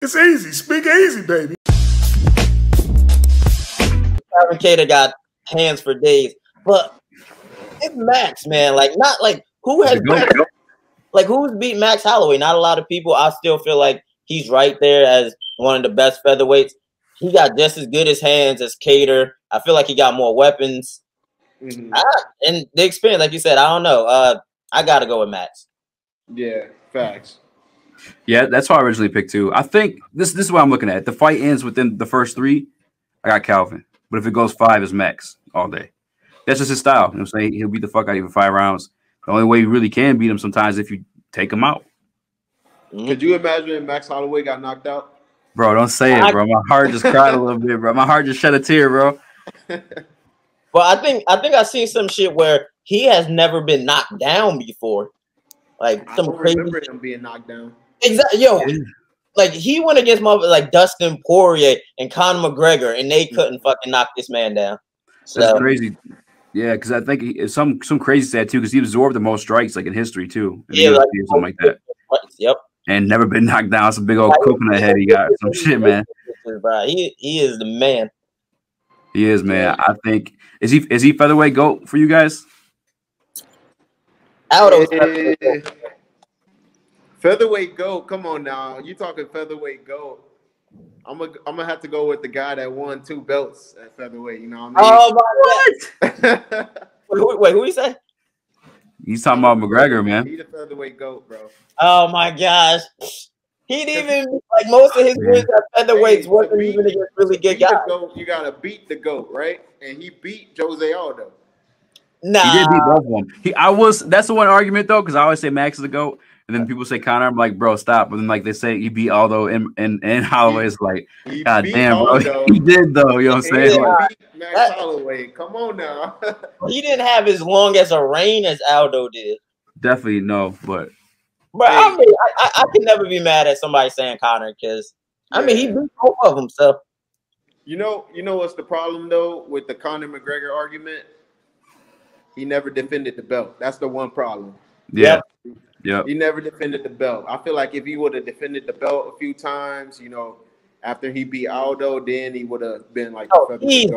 It's easy. Speak easy, baby. Fabricator got hands for days, but it's Max, man. Like, not like who has who's beat Max Holloway? Not a lot of people. I still feel like he's right there as one of the best featherweights. He got just as good as hands as Cater. I feel like he got more weapons. And the experience, like you said, I don't know. I gotta go with Max. Yeah, facts. Yeah, that's why I originally picked too. I think this is what I'm looking at. The fight ends within the first 3. I got Calvin. But if it goes 5, it's Max all day. That's just his style. You know what I'm saying? He'll beat the fuck out of you for 5 rounds. The only way you really can beat him sometimes is if you take him out. Could you imagine if Max Holloway got knocked out? Bro, don't say it, bro. My heart just cried a little bit, bro. My heart just shed a tear, bro. Well, I think I've seen some shit where he has never been knocked down before. Like I some don't crazy remember him being knocked down. Exactly, yo. Like he went against like Dustin Poirier and Conor McGregor, and they couldn't fucking knock this man down. So. That's crazy. Yeah, because I think it's some crazy stat too, because he absorbed the most strikes like in history too. Yeah, like, something like that. Yep. And never been knocked down. Some big old coconut head he got. Some shit, man. He is the man. He is, man. I think is he featherweight GOAT for you guys? Featherweight GOAT. Come on now, you talking featherweight GOAT? I'm gonna have to go with the guy that won 2 belts at featherweight. You know what I mean? Oh my God. Wait, who you say? He's talking about McGregor, man. He's a featherweight GOAT, bro. Oh my gosh. He didn't even like most of his wins at featherweights wasn't even against really good guys. You gotta beat the GOAT, right? And he beat Jose Aldo. Nah, he did beat both of them. That's the one argument though, because I always say Max is the GOAT, and then people say Conor. I'm like, bro, stop. And then like they say he beat Aldo and Holloway. It's like, God damn, bro, he did though. You know what I'm saying? Like, Max Holloway, come on now. He didn't have as long as a reign as Aldo did. Definitely no, but I mean, I can never be mad at somebody saying Conor because I mean he beat both of them. So you know what's the problem though with the Conor McGregor argument? He never defended the belt. That's the one problem. Yeah. He never defended the belt. I feel like if he would have defended the belt a few times, you know, after he beat Aldo, then he would have been like easy.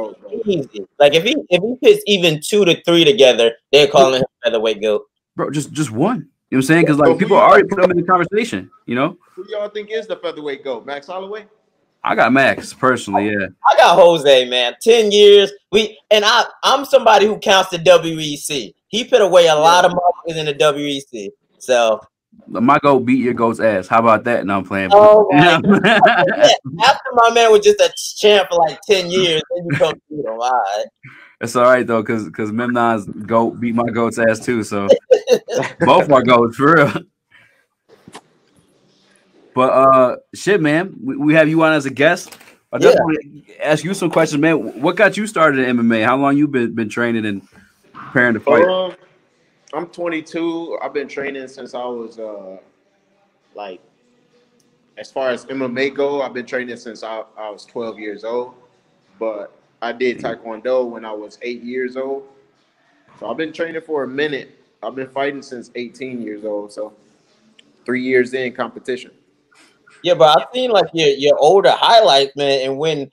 Like if he pits even 2 to 3 together, they're calling him featherweight GOAT. Bro, just one. You know what I'm saying? Because like people already put him in the conversation, you know? Who y'all think is the featherweight GOAT? Max Holloway? I got Max personally, yeah. I got Jose, man. 10 years. I'm somebody who counts the WEC. He put away a lot of motherfuckers in the WEC. So my GOAT beat your GOAT's ass. How about that? No, I'm playing. Oh my After my man was just a champ for like 10 years, then you come beat him. All right. It's all right though, because Memnon's GOAT beat my GOAT's ass too. So both my GOATs for real. But shit, man, we have you on as a guest. I definitely want to ask you some questions, man. What got you started in MMA? How long you been training and preparing to fight? I'm 22. I've been training since I was like, as far as MMA go, I've been training since I was 12 years old. But I did Taekwondo when I was 8 years old. So I've been training for a minute. I've been fighting since 18 years old. So 3 years in competition. Yeah, but I've seen like your older highlights, man. And when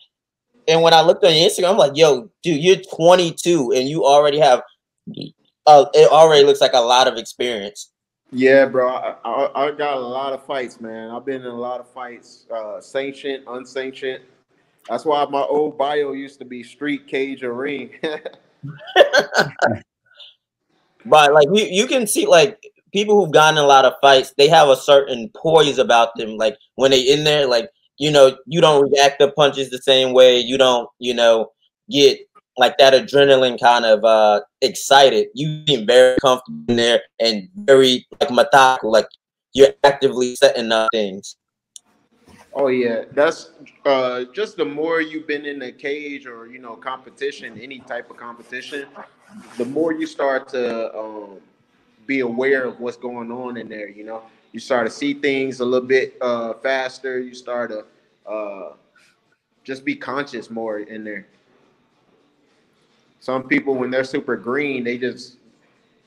I looked on your Instagram, I'm like, yo, dude, you're 22 and you already have it already looks like a lot of experience. Yeah, bro. I got a lot of fights, man. I've been in a lot of fights, sanctioned, unsanctioned. That's why my old bio used to be street, cage, or ring. But like you can see like people who've gotten in a lot of fights, they have a certain poise about them. Like when they in there, like, you know, you don't react to punches the same way. You don't, you know, get like that adrenaline kind of excited. You seem very comfortable in there and very like methodical, like you're actively setting up things. Oh yeah, that's just the more you've been in the cage or, you know, competition, any type of competition, the more you start to be aware of what's going on in there. You know, you start to see things a little bit faster. You start to just be conscious more in there. Some people, when they're super green,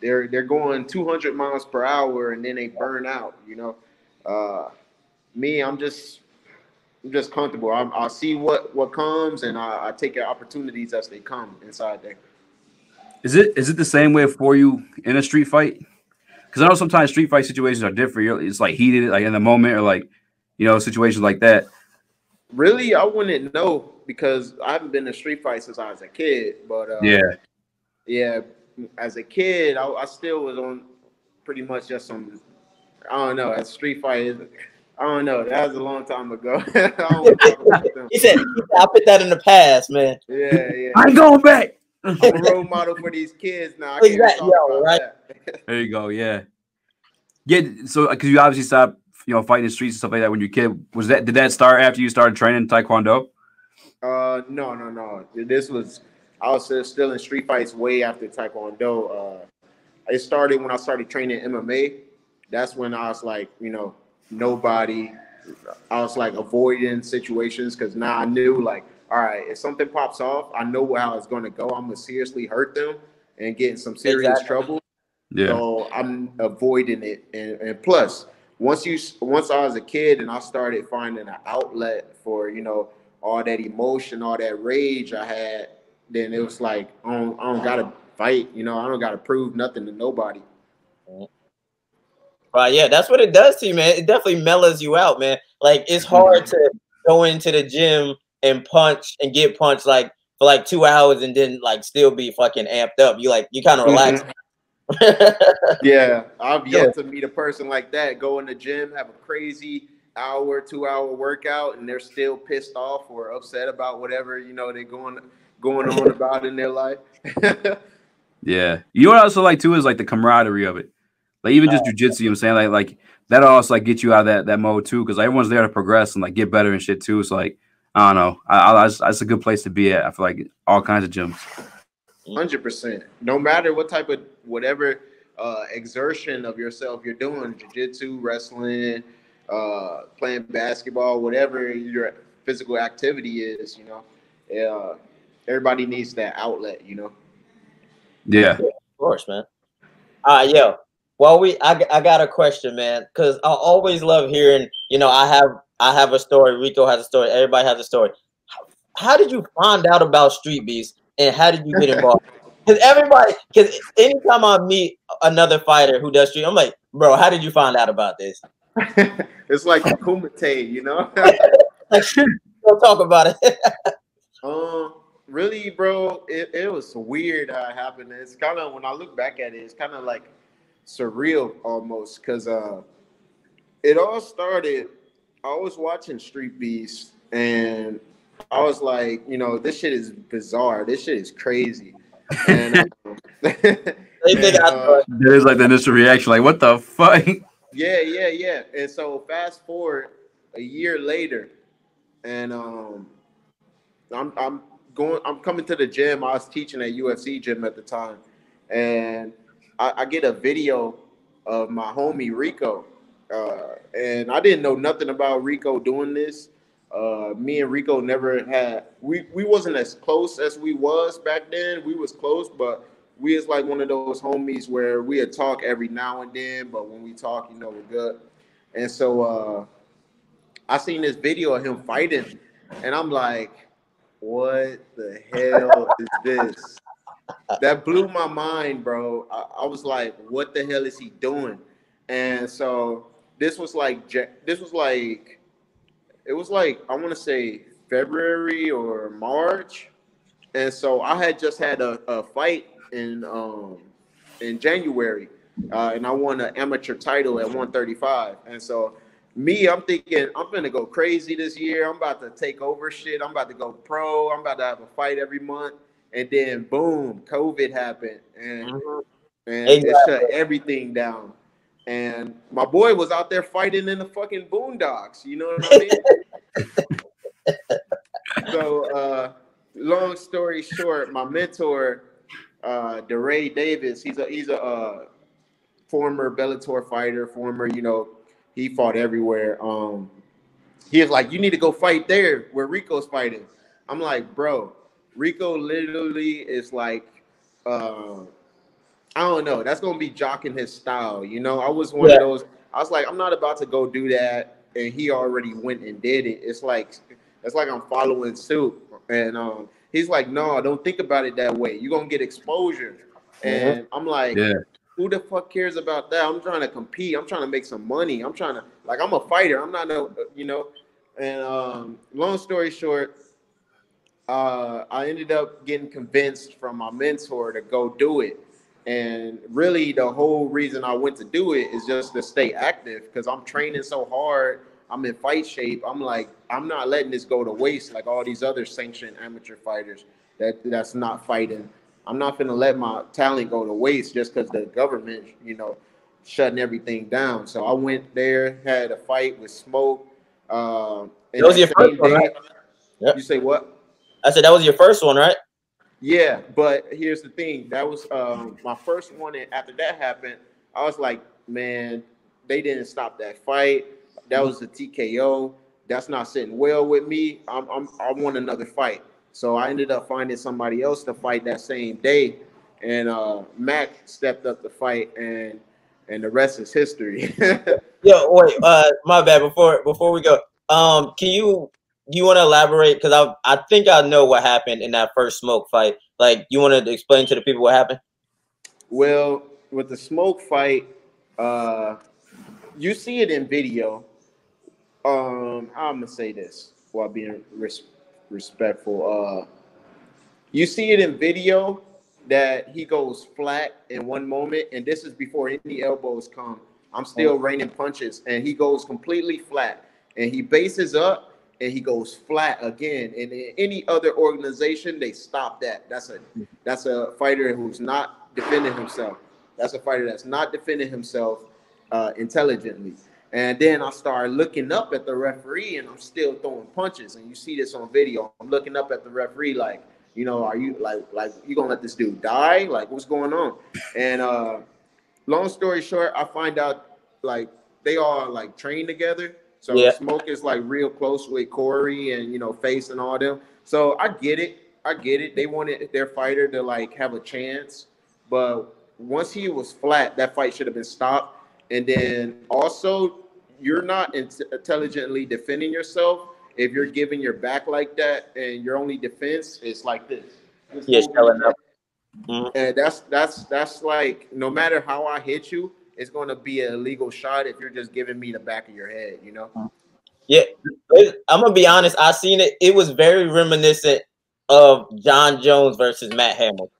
they're going 200 miles per hour and then they burn out. You know, me, I'm just I'm just comfortable. I see what comes, and I take the opportunities as they come inside there. Is it the same way for you in a street fight? Because I know sometimes street fight situations are different. It's like heated, like in the moment, or like situations like that. Really, I wouldn't know because I haven't been in a street fight since I was a kid. But yeah, as a kid, I still was on pretty much just some. I don't know. As street fight, I don't know. That was a long time ago. I don't want to talk about them. He said, "I put that in the past, man." Yeah. I ain't going back. I'm a role model for these kids now. I can't talk about right? that. There you go. Yeah. So because you obviously stopped, fighting in the streets and stuff like that when you were a kid. Did that start after you started training Taekwondo? No. I was still in street fights way after Taekwondo. It started when I started training MMA. That's when I was like, nobody. I was like avoiding situations because now I knew like, all right, if something pops off, I know how it's going to go. I'm gonna seriously hurt them and get in some serious trouble. Yeah. So I'm avoiding it. And plus, once I was a kid and I started finding an outlet for all that emotion, all that rage I had, then it was like I don't gotta fight. I don't gotta prove nothing to nobody. Right, yeah, that's what it does to you, man. It definitely mellows you out, man. Like it's hard to go into the gym and punch and get punched like for like 2 hours and then like still be fucking amped up. You kind of relax. Yeah, I've yet to meet a person like that. Go in the gym, have a crazy 2-hour workout, and they're still pissed off or upset about whatever they're going on about in their life. Yeah, what I also like too is like the camaraderie of it. Like even just jujitsu, I'm saying like that also like get you out of that mode too, because everyone's there to progress and like get better and shit too. It's like I don't know, it's a good place to be at. I feel like all kinds of gyms. 100%. No matter what type of whatever exertion of yourself you're doing, jiu-jitsu, wrestling, playing basketball, whatever your physical activity is, everybody needs that outlet, Yeah. Of course, man. Yo. Well, I got a question, man, because I always love hearing, I have a story, Rico has a story, everybody has a story. How did you find out about Streetbeefs and how did you get involved? Because anytime I meet another fighter who does street, I'm like, bro, how did you find out about this? It's like Kumite, Like, don't talk about it. Really, bro, it was weird how it happened. It's kind of, when I look back at it, it's kind of like surreal almost, because it all started, I was watching Streetbeast and I was like, this shit is bizarre, this shit is crazy. And there's like the initial reaction, like what the fuck? Yeah. And so fast forward a year later, and I'm coming to the gym. I was teaching at UFC gym at the time, and I get a video of my homie Rico, and I didn't know nothing about Rico doing this. Me and Rico never had, we wasn't as close as we was back then. We was close, but we was like one of those homies where we would talk every now and then, but when we talk, we're good. And so I seen this video of him fighting, and I'm like, what the hell is this? That blew my mind, bro. I was like, what the hell is he doing? And so it was like, I want to say February or March. And so I had just had a fight in January, and I won an amateur title at 135. And so I'm thinking I'm going to go crazy this year. I'm about to take over shit. I'm about to go pro. I'm about to have a fight every month. And then boom, COVID happened, and it shut everything down. And my boy was out there fighting in the fucking boondocks. You know what I mean? So, long story short, my mentor, DeRay Davis, he's a former Bellator fighter, he fought everywhere. He was like, you need to go fight there where Rico's fighting. I'm like, bro, Rico literally is like, I don't know. That's going to be jocking his style. I was one of those. I was like, I'm not about to go do that. and he already went and did it. It's like I'm following suit. And he's like, no, don't think about it that way. You're gonna get exposure. And I'm like, who the fuck cares about that? I'm trying to compete. I'm trying to make some money. I'm trying to, like, I'm a fighter. I'm not no, you know. And long story short, I ended up getting convinced from my mentor to go do it. And really, the whole reason I went to do it is just to stay active, because I'm training so hard. I'm in fight shape. I'm like, I'm not letting this go to waste like all these other sanctioned amateur fighters that's not fighting. I'm not going to let my talent go to waste just because the government, you know, shutting everything down. So I went there, had a fight with Smoke. That was your first one, right? Yep. You say what? I said that was your first one, right? Yeah, but here's the thing. That was my first one, and after that happened, I was like, man, they didn't stop that fight. That was a TKO. That's not sitting well with me. I want another fight. So I ended up finding somebody else to fight that same day, and Mac stepped up to fight, and the rest is history. Yo, wait, my bad. Before we go, can you want to elaborate? Because I think I know what happened in that first Smoke fight. Like, you want to explain to the people what happened? Well, with the Smoke fight, you see it in video. I'm gonna say this while being respectful. You see it in video that he goes flat in one moment, and this is before any elbows come. I'm still raining punches, and he goes completely flat, and he bases up, and he goes flat again. And in any other organization, they stop that. That's a fighter who's not defending himself. That's a fighter that's not defending himself intelligently. And then I started looking up at the referee, and I'm still throwing punches. And you see this on video. I'm looking up at the referee like, you know, are you like you gonna let this dude die? Like, what's going on? And long story short, I find out like they all like train together. So yeah. Smoke is like real close with Corey and, you know, Face and all them. So I get it. They wanted their fighter to like have a chance, but once he was flat, that fight should have been stopped. And then also, you're not intelligently defending yourself if you're giving your back like that, and your only defense is like this. Yes, and that's like, no matter how I hit you, it's going to be an illegal shot if you're just giving me the back of your head, you know? Yeah, I'm gonna be honest. I seen it. It was very reminiscent of John Jones versus Matt Hamill.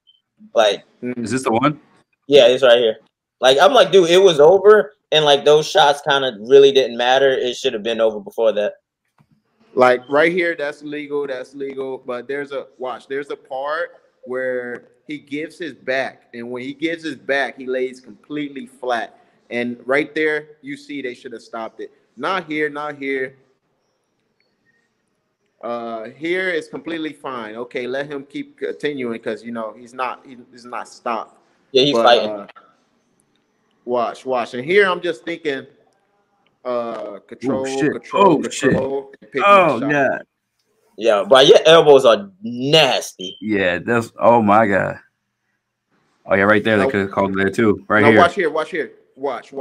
Like, is this the one? Yeah, it's right here. Like, I'm like, dude, it was over, and like those shots kind of really didn't matter. It should have been over before that. Like right here, that's legal. That's legal. But there's a part where he gives his back, and when he gives his back, he lays completely flat. And right there, you see they should have stopped it. Not here, not here. Here is completely fine. Okay, let him keep continuing because, you know, he's not stopped. Yeah, he's fighting. Watch. And here I'm just thinking, control. Yeah. Yeah, but your elbows are nasty. Yeah, that's, oh my God. Oh yeah, right there. They could have called it there too. Right here. Watch here. Watch.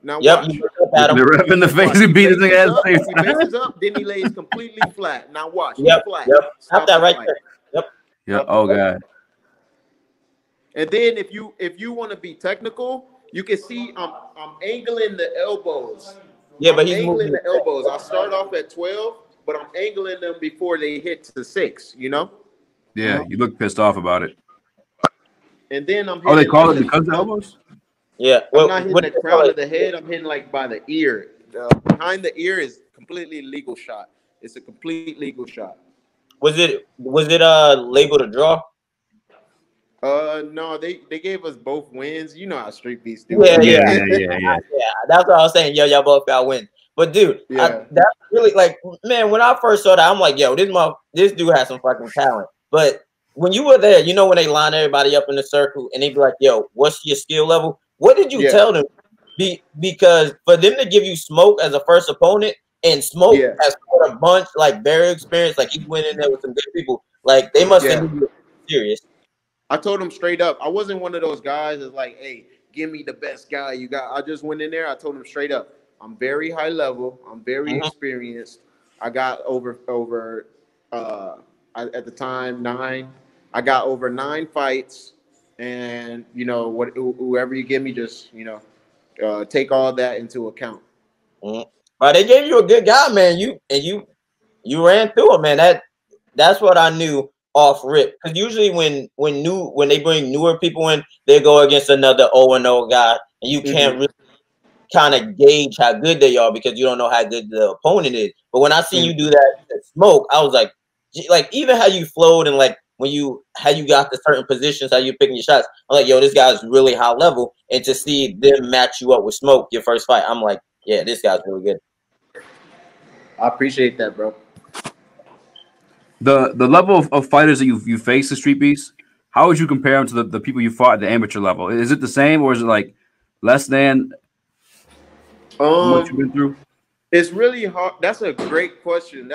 Now watch. The ref in the face and beat his ass. He faces up, then he lays completely flat. Now watch. Flat. Stop that right there. Yep. Oh God. And then if you want to be technical, you can see I'm angling the elbows. Yeah, but he's angling the elbows. I start off at 12, but I'm angling them before they hit to 6. You know? Yeah, you look pissed off about it. And then I'm. They call it because of the elbows. Yeah, I'm not hitting the crown of the head. I'm hitting like by the ear. Behind the ear is completely legal shot. It's a complete legal shot. Was it labeled a draw? No, they gave us both wins. You know how Streetbeefs do. Yeah. That's what I was saying. Yo, y'all both got wins. But dude, that's really like, man. When I first saw that, I'm like, yo, this dude has some fucking talent. But when you were there, you know, when they line everybody up in the circle and they be like, yo, what's your skill level? What did you tell them? Because for them to give you Smoke as a first opponent, and Smoke has fought a bunch, like very experienced, like he went in there with some good people, like they must have been serious. I told him straight up. I wasn't one of those guys that's like, hey, give me the best guy you got. I just went in there. I told him straight up, I'm very high level. I'm very experienced. I got at the time 9. I got over 9 fights, and whoever you give me, just take all that into account. But they gave you a good guy, man. You ran through him, man. That's what I knew off rip. Because usually when they bring newer people in, they go against another 0-0 guy, and you can't really kind of gauge how good they are because you don't know how good the opponent is. But when I seen you do that Smoke, I was like even how you flowed and like how you got to certain positions, how you picking your shots. I'm like, yo, this guy's really high level, and to see them match you up with Smoke your first fight, I'm like, yeah, this guy's really good. I appreciate that, bro. The level of fighters that you face the Streetbeefs, how would you compare them to the people you fought at the amateur level? Is it the same, or is it like less than what you've been through? It's really hard. That's a great question.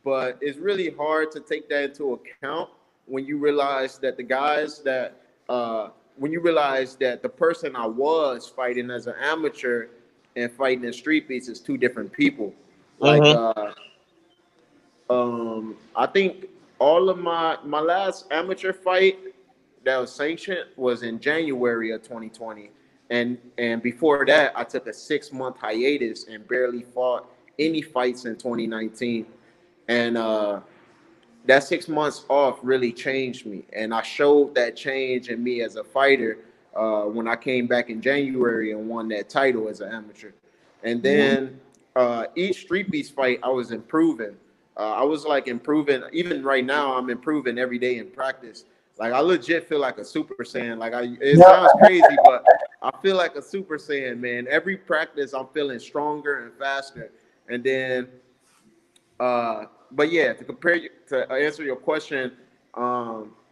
But it's really hard to take that into account when you realize that the person I was fighting as an amateur and fighting in Streetbeefs is 2 different people. Like I think all of my last amateur fight that was sanctioned was in January of 2020. And before that, I took a 6-month hiatus and barely fought any fights in 2019. And that 6 months off really changed me. And I showed that change in me as a fighter when I came back in January and won that title as an amateur. And then each Streetbeast fight, I was improving. I was like improving. Even right now, I'm improving every day in practice. Like I legit feel like a Super Saiyan. It sounds crazy, but I feel like a Super Saiyan, man. Every practice, I'm feeling stronger and faster. And then, but yeah, to answer your question,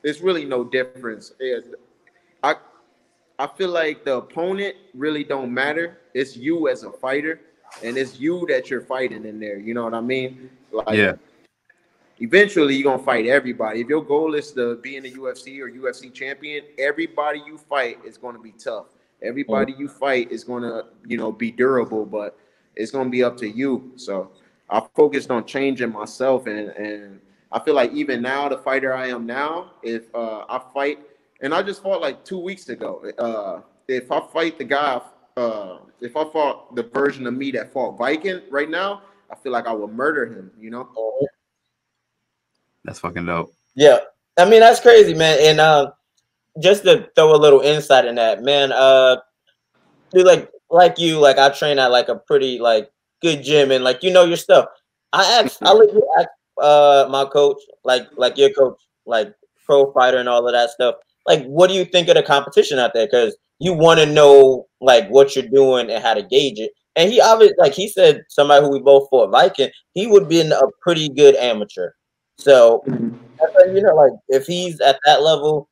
it's really no difference. I feel like the opponent really don't matter. It's you as a fighter, and it's you that you're fighting in there. You know what I mean? Eventually, you're going to fight everybody. If your goal is to be in the UFC or UFC champion, everybody you fight is going to be tough. Everybody you fight is going to, be durable, but it's going to be up to you. So I focused on changing myself, and I feel like even now, the fighter I am now, if I fight, and I just fought like 2 weeks ago. If I fight the guy, if I fought the version of me that fought Viking right now, I feel like I would murder him, That's fucking dope. Yeah. I mean, that's crazy, man. And just to throw a little insight in that, man, dude, like you, like I train at like a pretty like good gym and like your stuff. I legit asked my coach, like your coach, like pro fighter and all of that stuff. Like, what do you think of the competition out there? Because you want to know like what you're doing and how to gauge it. And he obviously, like he said, somebody who we both fought, Viking, he would be a pretty good amateur. So, like if he's at that level,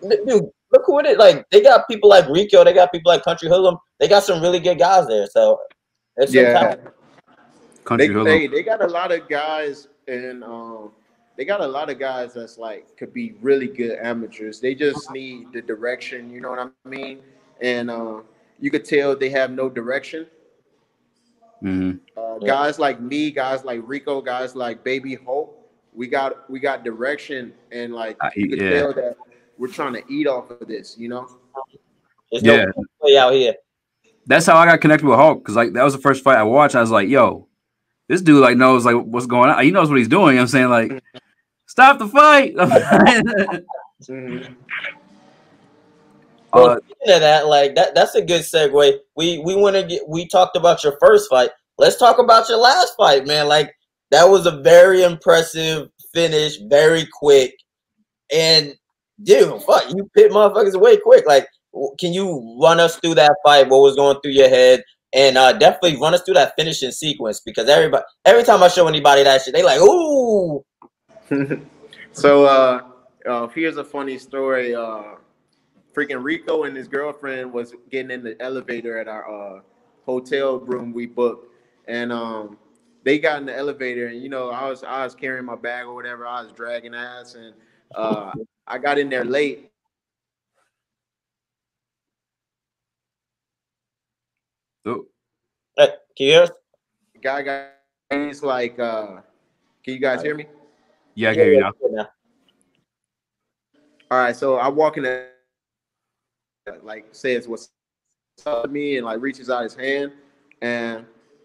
dude, look who it is. Like they got people like Rico, they got people like Country Hoodlum. They got some really good guys there. So, it's they got a lot of guys, and they got a lot of guys that's like could be really good amateurs. They just need the direction. You know what I mean? And you could tell they have no direction. Guys like me, guys like Rico, guys like Baby Hope, we got direction, and like you could tell that we're trying to eat off of this, There's no play out here. That's how I got connected with Hulk, because like that was the first fight I watched. I was like, yo, this dude like knows like what's going on. He knows what he's doing. I'm saying like, stop the fight. Well, speaking of that, like that's a good segue. We talked about your first fight. Let's talk about your last fight, man. Like that was a very impressive finish, very quick. And dude, fuck, you pit motherfuckers away quick. Like, can you run us through that fight? What was going through your head? And definitely run us through that finishing sequence, because every time I show anybody that shit, they like, ooh. So here's a funny story. Freaking Rico and his girlfriend was getting in the elevator at our hotel room we booked, and they got in the elevator, and I was carrying my bag or whatever. I was dragging ass, and I got in there late. Oh, Can you hear us? Guy, he's like, can you guys hear me? Yeah, I can hear you now. All right, so I walk in the, like, says what's up to me and like reaches out his hand, and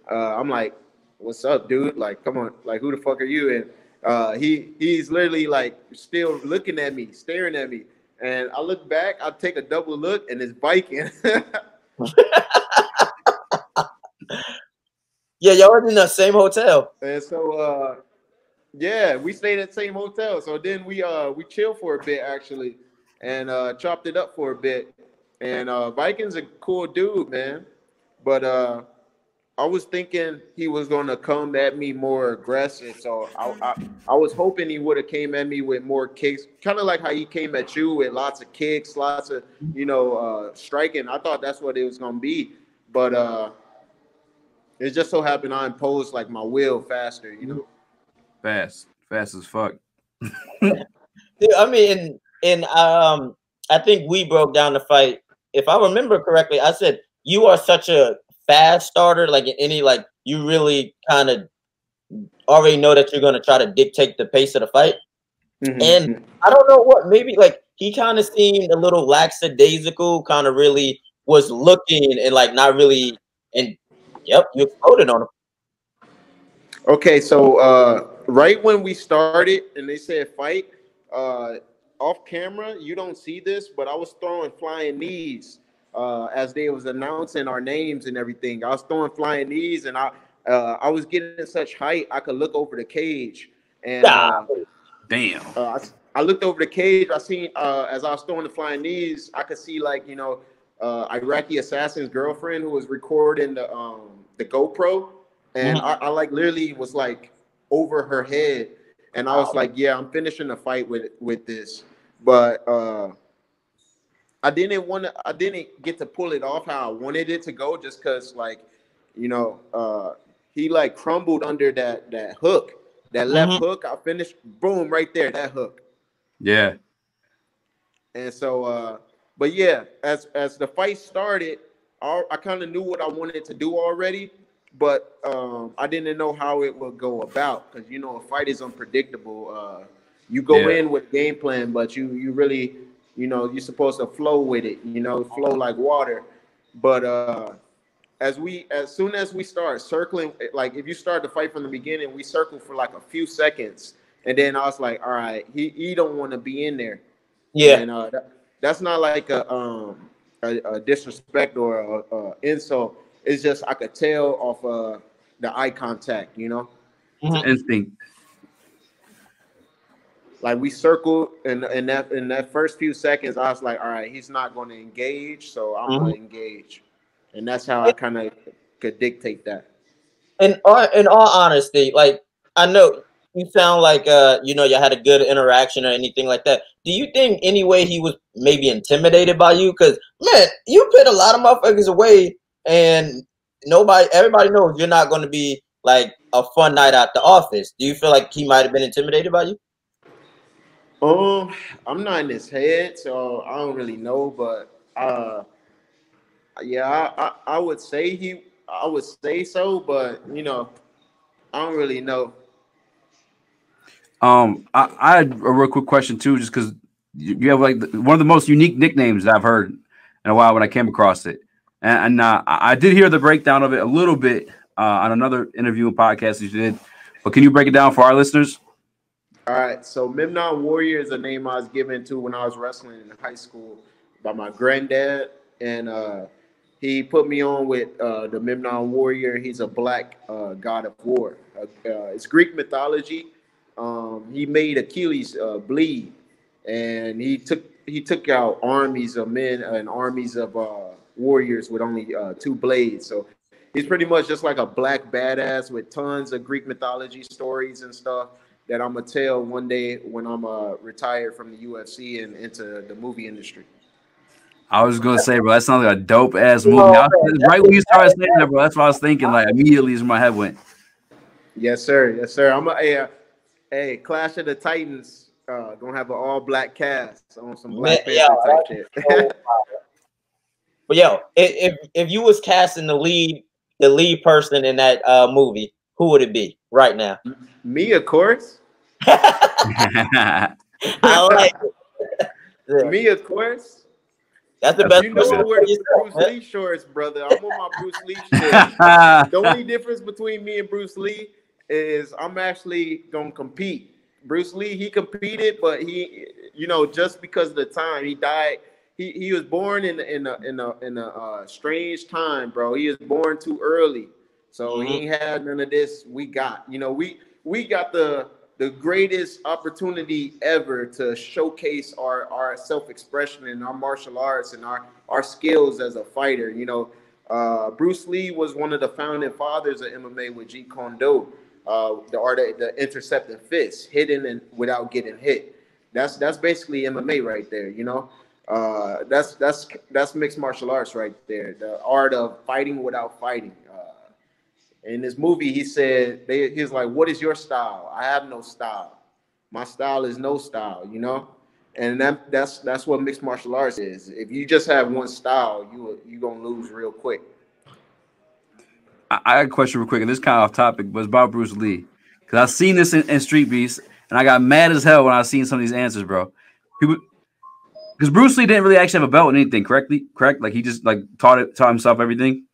I'm like, what's up, dude? Like, come on, like, who the fuck are you? And he's literally like still looking at me, staring at me, and I look back, I take a double look, and it's biking. Yeah, y'all were in the same hotel. And so yeah, we stayed at the same hotel. So then we chilled for a bit actually, and chopped it up for a bit. And Viking's a cool dude, man. But I was thinking he was gonna come at me more aggressive. So I was hoping he would have came at me with more kicks, kind of like how he came at you with lots of kicks, lots of striking. I thought that's what it was gonna be, but it just so happened I imposed like my will faster, you know. Fast as fuck. Dude, I mean, I think we broke down the fight. If I remember correctly, I said you are such a fast starter. Like in any, like you really kind of already know that you're going to try to dictate the pace of the fight. Mm-hmm. And I don't know what, maybe like he kind of seemed a little lackadaisical, kind of really was looking and like not really. And yep, you exploded on him. Okay, so right when we started and they said fight, off camera, you don't see this, but I was throwing flying knees as they was announcing our names and everything. I was throwing flying knees, and I was getting such height I could look over the cage. And damn, I looked over the cage. I seen as I was throwing the flying knees, I could see like Iraqi assassin's girlfriend who was recording the GoPro. And I like literally was like over her head, and I was like, "Yeah, I'm finishing the fight with this." But I didn't get to pull it off how I wanted it to go, just because like, he like crumbled under that hook, that left hook. I finished, boom, right there, that hook. Yeah. And so, but yeah, as the fight started, I kind of knew what I wanted to do already. But I didn't know how it would go about, because a fight is unpredictable. You go in with game plan, but you really you're supposed to flow with it. Flow like water. But as soon as we start circling, like if you start the fight from the beginning, we circle for like a few seconds, and then I was like, all right, he don't want to be in there. Yeah, and that's not like a disrespect or a insult. It's just I could tell off the eye contact, It's an instinct. Like we circled, and in that first few seconds, I was like, all right, he's not going to engage, so I'm going to engage, and that's how I kind of could dictate that. In all honesty, like I know you sound like you had a good interaction or anything like that. Do you think any way he was maybe intimidated by you? Because man, you put a lot of motherfuckers away, and everybody knows you're not going to be like a fun night at the office. Do you feel like he might have been intimidated by you? I'm not in his head, so I don't really know, but yeah, I would say I would say so, but I don't really know. I had a real quick question too, just because you have like one of the most unique nicknames that I've heard in a while when I came across it. And I did hear the breakdown of it a little bit on another interview and podcast you did, but can you break it down for our listeners? All right, so Memnon Warrior is a name I was given to when I was wrestling in high school by my granddad, and he put me on with the Memnon Warrior. He's a black god of war. It's Greek mythology. He made Achilles bleed, and he took out armies of men and armies of warriors with only 2 blades. So he's pretty much just like a black badass with tons of Greek mythology stories and stuff that I'm gonna tell one day when I'm retired from the UFC and into the movie industry. I was gonna say, bro, that sounds like a dope ass movie. Right when you started saying that, bro, that's what I was thinking. Like immediately, as my head went. Yes, sir. Yes, sir. I'm a Clash of the Titans. Gonna have an all black cast on some Black Panther type shit. But yo, if you was cast in the lead the lead person in that movie, who would it be right now? Me, of course. I like it. Yeah. Me, of course. That's the best. You know I wear the Bruce Lee shorts, brother. I'm on my Bruce Lee shorts. The only difference between me and Bruce Lee is I'm actually gonna compete. Bruce Lee, he competed, but he, you know, just because of the time he died, he was born in a strange time, bro. He was born too early, so he ain't had none of this. We got, you know, we got the greatest opportunity ever to showcase our self-expression and our martial arts and our skills as a fighter. You know, Bruce Lee was one of the founding fathers of MMA with Jeet Kune Do, the art of the intercepting fist, hitting and without getting hit. That's basically MMA right there. You know, that's mixed martial arts right there. The art of fighting without fighting. In this movie, he said, he's like, what is your style? I have no style. My style is no style, you know? And that's what mixed martial arts is. If you just have one style, you're going to lose real quick. I got a question real quick, and this kind of off topic, but it's about Bruce Lee. Because I've seen this in Streetbeefs, and I got mad as hell when I seen some of these answers, bro. Because Bruce Lee didn't really actually have a belt in anything, correct? Like, he just, like, taught himself everything?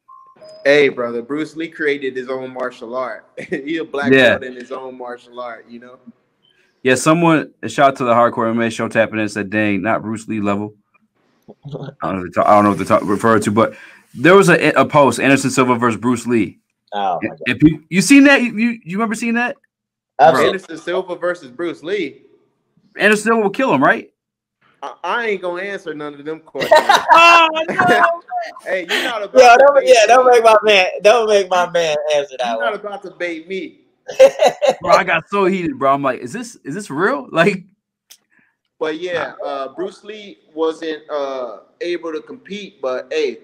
Hey, brother, Bruce Lee created his own martial art. He a black belt in his own martial art, you know? Yeah, someone, a shout out to the Hardcore MMA show tapping in and said, dang, not Bruce Lee level. I don't know what they're referring to, but there was a post, Anderson Silva versus Bruce Lee. Oh, my God. And you seen that? You remember seeing that? Anderson Silva versus Bruce Lee. Anderson Silva will kill him, right? I ain't gonna answer none of them questions. Oh, no. Hey, you're not about don't make my man answer that. You're not about to bait me. Bro, I got so heated, bro. I'm like, is this real? Like, but yeah, Bruce Lee wasn't able to compete, but hey,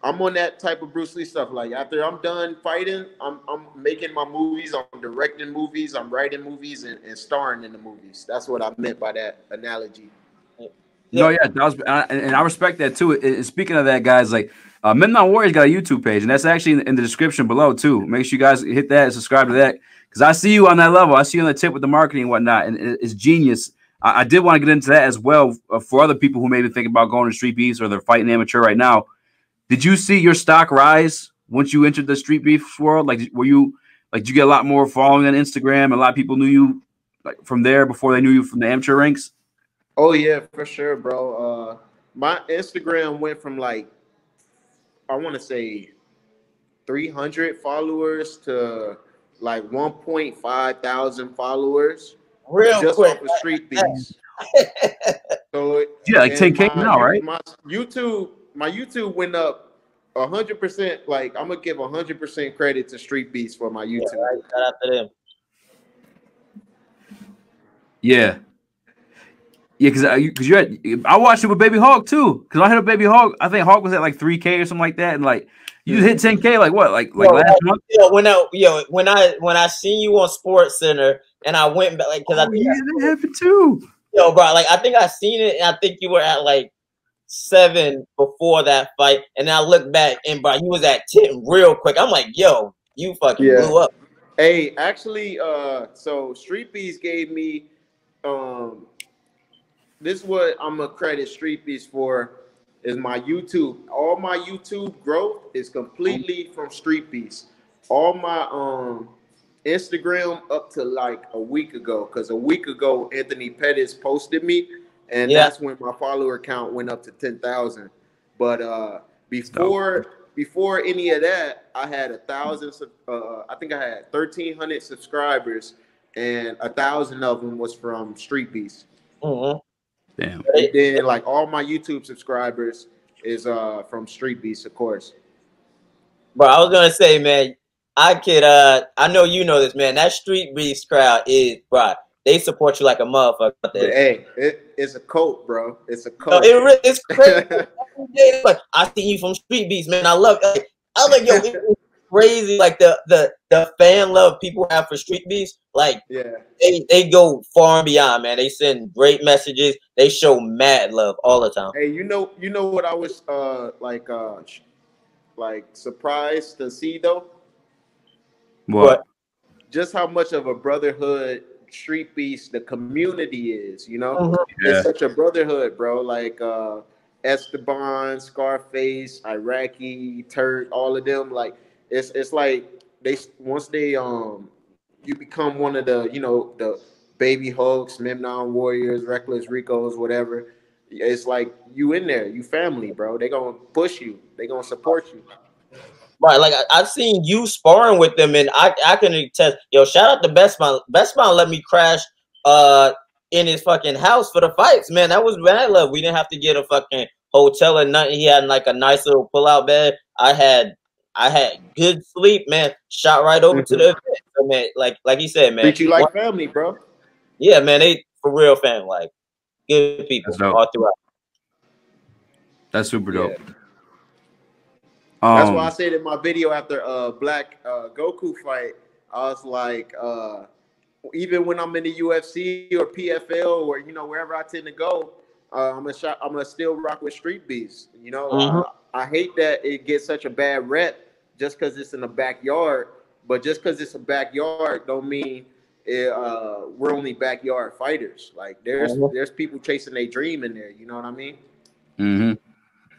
I'm on that type of Bruce Lee stuff. Like after I'm done fighting, I'm making my movies, I'm directing movies, I'm writing movies and starring in the movies. That's what I meant by that analogy. No, yeah, and I respect that too. And speaking of that, guys, like Memnon Warrior's got a YouTube page, and that's actually in the description below too. Make sure you guys hit that and subscribe to that, because I see you on that level. I see you on the tip with the marketing and whatnot, and it's genius. I did want to get into that as well for other people who may be thinking about going to Streetbeefs or they're fighting amateur right now. Did you see your stock rise once you entered the Streetbeefs world? Like, did you get a lot more following on Instagram? A lot of people knew you like from there before they knew you from the amateur ranks. Oh yeah, for sure, bro. My Instagram went from like, I want to say 300 followers to like 1.5 thousand followers. Real just quick. Off of Streetbeefs. So yeah, like 10K now, right? My YouTube went up 100%. Like I'm gonna give 100% credit to Streetbeefs for my YouTube. Yeah, right. Shout out to them. Yeah. Yeah, because I watched it with Baby Hawk too. Because I hit up Baby Hawk. I think Hawk was at like 3K or something like that, and like you just hit 10K. Like what? Like last month? When I seen you on Sports Center, and I went back like because I think that happened too. Bro, like I think I seen it, and I think you were at like 7 before that fight, and then I looked back, and bro, you was at 10 real quick. I'm like, yo, you fucking blew up. Hey, actually, so Streetbeast gave me this is what I'm gonna credit Streetbeast for is my YouTube. All my YouTube growth is completely from Streetbeast. All my Instagram up to like a week ago, because a week ago Anthony Pettis posted me, and that's when my follower count went up to 10,000. But before any of that, I had 1,000. I think I had 1,300 subscribers, and 1,000 of them was from Streetbeast. Mm-hmm. Damn. And then like all my YouTube subscribers is from Streetbeast, of course. Bro, I was gonna say, man, I know you know this, man. That Streetbeast crowd is, bro, they support you like a motherfucker. Hey, it's a cult, bro. It's a cult. No, it's crazy. Like, I see you from Streetbeast, man. I love yo, it's crazy. Like the fan love people have for Streetbeast. Like, they go far and beyond, man. They send great messages. They show mad love all the time. Hey, you know what I was like surprised to see though? What? Just how much of a brotherhood Streetbeast the community is, you know? Yeah. It's such a brotherhood, bro. Like Esteban, Scarface, Iraqi, Turk, all of them. Like it's like they once they you become one of the, you know, the Baby Hulks, Memnon Warriors, Reckless Ricos, whatever. It's like you in there, you family, bro. They gonna push you, they gonna support you. Right, like I've seen you sparring with them, and I can attest. Yo, shout out to Best Man. Best Man let me crash in his fucking house for the fights, man. That was mad love. We didn't have to get a fucking hotel or nothing. He had like a nice little pull-out bed. I had good sleep, man. Shot right over to the event. So, man, like he said, man. Treat you like family, bro. Yeah, man, they for real family, like good people all throughout. That's super dope. Yeah. That's why I said in my video after Black Goku fight, I was like, even when I'm in the UFC or PFL or, you know, wherever I tend to go, I'm gonna still rock with Streetbeefs. You know, I hate that it gets such a bad rep just because it's in the backyard. But just because it's a backyard don't mean we're only backyard fighters. Like there's people chasing their dream in there. You know what I mean? Mm-hmm.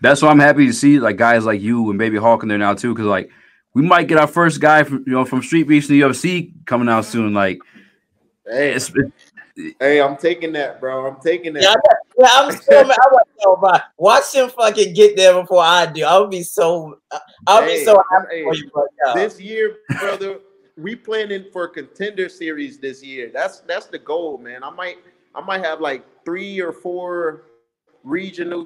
That's why I'm happy to see like guys like you and Baby Hawk in there now too, because like we might get our first guy from from Streetbeefs in the UFC coming out soon. Like, hey, I'm taking that, bro. I'm taking that. Yeah, I'm still. I want to know about. Watch him fucking get there before I do. I'll be so happy for you. This year, brother, we planning for a contender series this year. That's the goal, man. I might have like 3 or 4 regional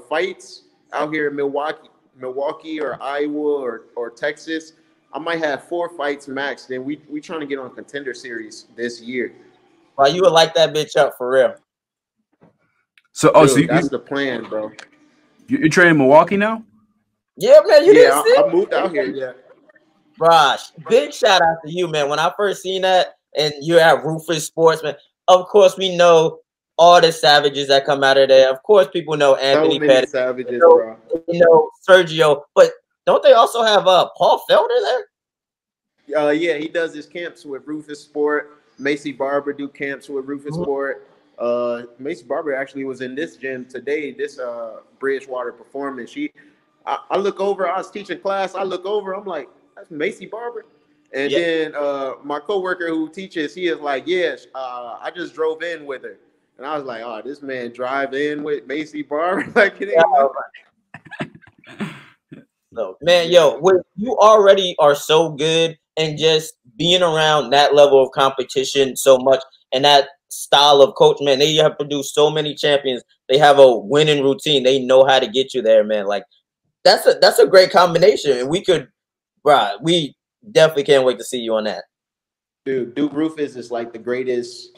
fights out here in Milwaukee or Iowa or Texas. I might have 4 fights max. Then we trying to get on contender series this year. Well, you would light that bitch up for real. So, Dude, that's the plan, bro. You're training in Milwaukee now? Yeah, man. I moved out here. Yeah. Raj, big shout out to you, man. When I first seen that, and you're at Rufus Sportsman, of course we know all the savages that come out of there. Of course, people know Anthony Pettis, savages, bro. You know Sergio, but don't they also have Paul Felder there? Yeah, he does his camps with Rufus Sport. Macy Barber do camps with Rufus Sport. Macy Barber actually was in this gym today, this Bridgewater Performance. I look over, I was teaching class, I look over, I'm like, that's Macy Barber. And then my coworker who teaches, he is like, yes, I just drove in with her. And I was like, oh, this man drive in with Macy Barber? Like, it ain't No, man, yo, you already are so good, and just being around that level of competition so much and that style of coach, man, they have produced so many champions. They have a winning routine. They know how to get you there, man. Like that's a great combination, and we definitely can't wait to see you on that. Dude, Duke Rufus is like the greatest.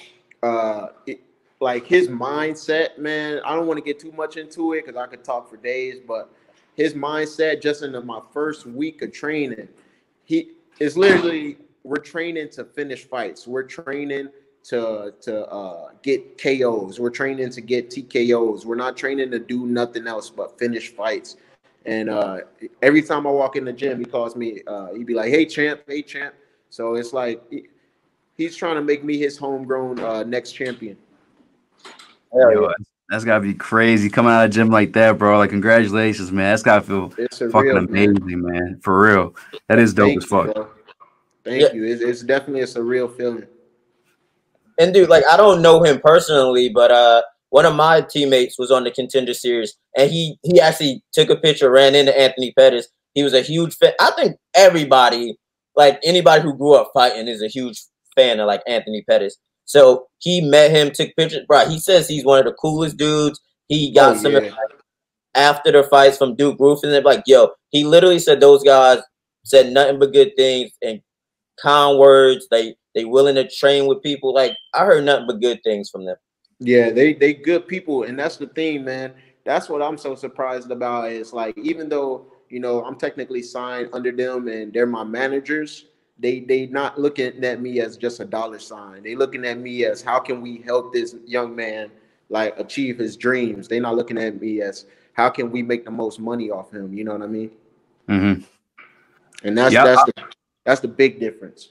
Like his mindset, man. I don't want to get too much into it because I could talk for days, but his mindset just in my first week of training, it's literally we're training to finish fights. We're training to get KOs. We're training to get TKOs. We're not training to do nothing else but finish fights. And every time I walk in the gym, he calls me. He'd be like, "Hey champ, hey champ." So it's like he's trying to make me his homegrown next champion. Yo, that's gotta be crazy coming out of the gym like that, bro. Like, congratulations, man. That's gotta feel fucking amazing, man. For real, that is dope as fuck. Bro. Thank you. It's definitely a surreal feeling. And dude, like I don't know him personally, but one of my teammates was on the Contender Series, and he actually took a picture, ran into Anthony Pettis. He was a huge fan. I think everybody, like anybody who grew up fighting, is a huge fan of like Anthony Pettis. So he met him, took pictures. Bro, he says he's one of the coolest dudes. He got some after the fights from Duke Rufus, and they're like, yo, he literally said those guys said nothing but good things and kind words. They willing to train with people. Like I heard nothing but good things from them. Yeah, they good people, and that's the thing, man. That's what I'm so surprised about. Is like even though I'm technically signed under them and they're my managers. They not looking at me as just a dollar sign. They looking at me as how can we help this young man like achieve his dreams. They not looking at me as how can we make the most money off him. You know what I mean? Mm-hmm. And that's the big difference.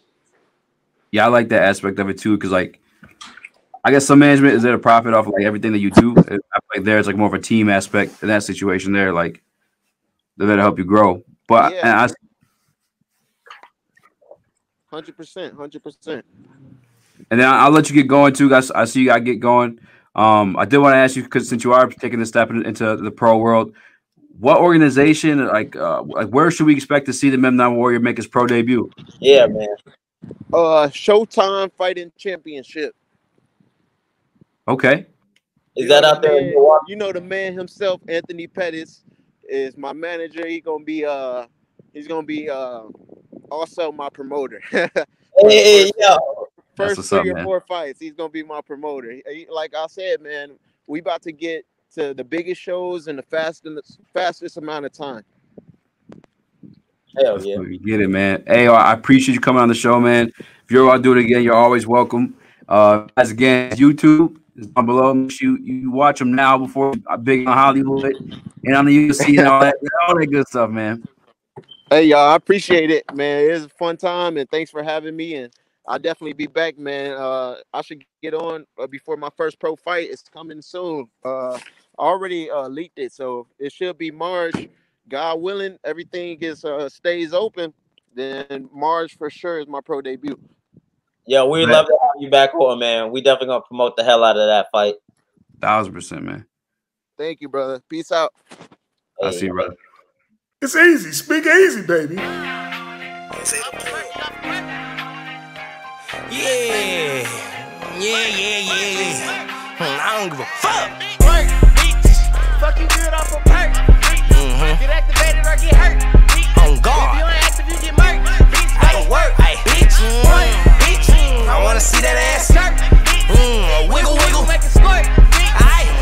Yeah, I like that aspect of it too, because like I guess some management is there to profit off of like everything that you do. I feel like there's like more of a team aspect in that situation there, like they're there to help you grow. But yeah. 100%. And then I'll let you get going too, guys. I see you gotta get going. I did want to ask you, because since you are taking this step into the pro world, what organization, like where should we expect to see the Memnon Warrior make his pro debut? Yeah, man. Showtime Fighting Championship. Okay. Is that out there? You know the man himself, Anthony Pettis, is my manager. He's gonna be also my promoter. Hey, yeah. First 3 or 4 fights, he's gonna be my promoter. Like I said, man, we about to get to the biggest shows in the fastest amount of time. Hell yeah. You get it, man. Hey, I appreciate you coming on the show, man. If you're all do it again, you're always welcome. As again, YouTube is down below. You watch them now before I'm big on Hollywood and on the UFC and all that good stuff, man. Hey, y'all, I appreciate it, man. It was a fun time, and thanks for having me. And I'll definitely be back, man. I should get on before my first pro fight. It's coming soon. I already leaked it, so it should be March. God willing, everything stays open. Then March for sure is my pro debut. Yeah, we'd love to have you back on, man. We definitely gonna promote the hell out of that fight. 1000%, man. Thank you, brother. Peace out. I see you, brother. It's easy. Speak easy, baby. Yeah. I don't give a fuck. Work, bitch. Fuck you good off a perk. Get activated or get hurt. On guard. If you ain't active, you get murked. Bitch, I work. Bitch, bitch. I wanna see that ass.